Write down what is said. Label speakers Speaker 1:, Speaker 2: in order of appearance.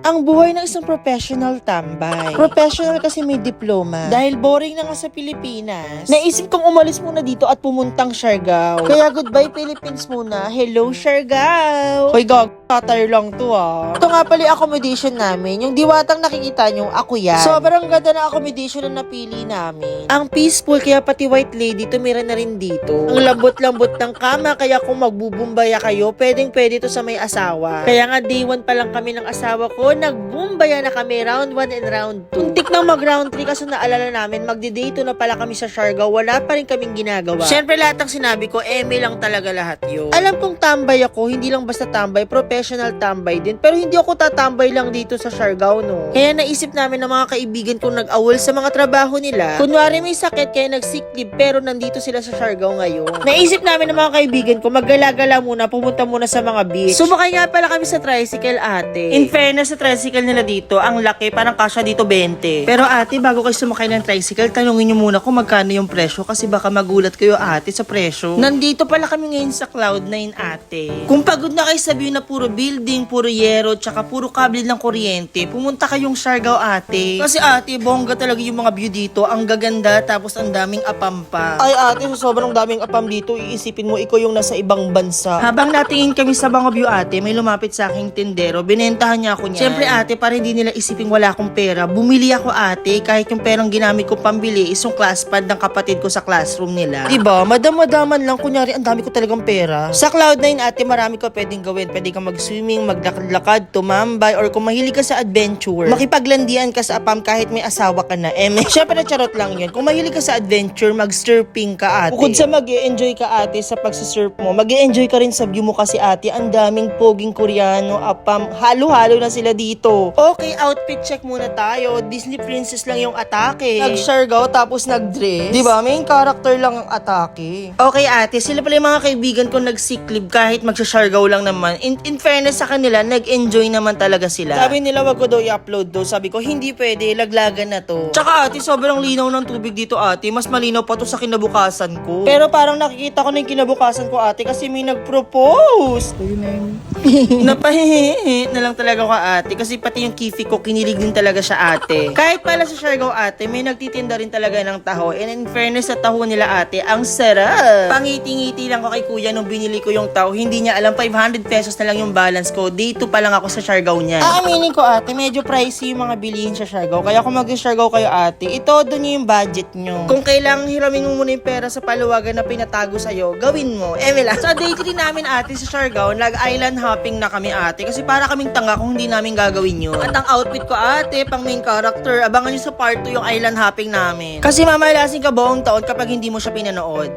Speaker 1: Ang buhay ng isang professional tambay. Professional kasi may diploma. Dahil boring na nga sa Pilipinas, naisip kong umalis muna dito at pumuntang Siargao. Kaya goodbye Philippines muna. Hello Siargao! Hoy gag, tatay lang to ah. Ito nga pala yung accommodation namin. Yung diwatang nakikita nyo, ako yan. Sobrang ganda na accommodation na napili namin. Ang peaceful, kaya pati white lady tumira na rin dito. Ang lambot-lambot ng kama, kaya kung magbubumbaya kayo, pwedeng-pwede to sa may asawa. Kaya nga day 1 pa lang kami ng asawa ko, nagbumbaya na kami round 1 and round 2. Muntik nang mag round 3 kasi naalala namin, magdi-day 2 na pala kami sa Siargao, wala pa rin kaming ginagawa. Siyempre lahat ng sinabi ko, eme lang talaga lahat yun. Alam kong tambay ako, hindi lang basta tambay, professional tambay din. Pero hindi ako tatambay lang dito sa Siargao, no. Kaya naisip namin ng mga kaibigan kong nag-awol sa mga trabaho nila. Kunwari may sakit kaya nag-sick leave pero nandito sila sa Siargao ngayon. Naisip namin ng mga kaibigan ko, maggala-gala muna, pumunta muna sa mga beach. Sumakay nga pala kami sa tricycle, ate. In fairness, sa tricycle nila dito, ang laki, parang kasya dito 20. Pero ate, bago kayo sumakay ng tricycle, tanungin nyo muna kung magkano yung presyo kasi baka magulat kayo ate sa presyo. Nandito pala kami ngayon sa Cloud9, ate. Kung pagod na kayo sa view na puro building, puro yero, tsaka puro kable ng kuryente, pumunta kayong Siargao, ate. Kasi ate, bongga talaga yung mga view dito. Ang gaganda, tapos ang daming apam pa. Ay ate, so sobrang daming apam dito, iisipin mo ikaw yung nasa ibang bansa. Habang natingin kami sa mga view, ate, may lumapit sa aking tindero, binentahan niya ako niyan. Siyempre ate, para hindi nila isipin wala akong pera, bumili ako ate, kahit yung perang ginamit ko pambili is yung class pad ng kapatid ko sa classroom nila. Diba? Madam-madaman lang, kunyari ang dami ko talagang pera. Sa Cloud9 ate, marami ka pwedeng gawin. Pwede kang mag-swimming, maglakad-lakad, tumambay, or kung mahilig ka sa adventure, makipaglandian ka sa apam kahit may asawa ka na. Siyempre na charot lang yun. Kung mahilig ka sa adventure, mag-surfing ka ate. Bukod sa mag-e-enjoy ka ate sa pagsisurf mo, mag-e-enjoy ka rin sa view mo kasi ate, ang daming poging Koreano, apam, halo-halo na sila dito. Okay, outfit check muna tayo. Disney princess lang yung atake. Nag-Siargao tapos nag-dress. Diba? Main character lang ang atake. Okay ate, sila pala yung mga kaibigan ko nag-sick leave kahit mag-Siargao lang naman. In fairness sa kanila, nag-enjoy naman talaga sila. Sabi nila wag ko daw i-upload daw. Sabi ko, hindi pwede, laglagan na to. Tsaka ate, sobrang linaw ng tubig dito ate. Mas malinaw pa to sa kinabukasan ko. Pero parang nakikita ko na yung kinabukasan ko ate kasi may nag-propose. Napahihihi na lang talaga ko ate kasi pati yung kifi ko kinilig din talaga siya ate. Kahit pala sa Siargao ate, may nagtitinda rin talaga ng taho. And in fairness sa taho nila ate, ang sarap. Pangiti-ngiti lang ko kay kuya nung binili ko yung taho. Hindi niya alam 500 pesos na lang yung balance ko. Day 2 pa lang ako sa Siargao niyan. Aaminin ko ate, medyo pricey yung mga bilihin sa Siargao. Kaya kung mag-Siargao kayo ate, itodo niyo yung budget nyo. Kung kailangang hiramin mo muna yung pera sa paluwagan na pinatago sa'yo, gawin mo. Emela. Sa day 3 namin ate sa Siargao, nag-island hopping na kami ate. Kasi para kaming tanga kung hindi namin gagawin yun. At ang outfit ko ate, pang main character, abangan nyo sa part 2 yung island hopping namin. Kasi mamalasing ka buong taon kapag hindi mo siya pinanood.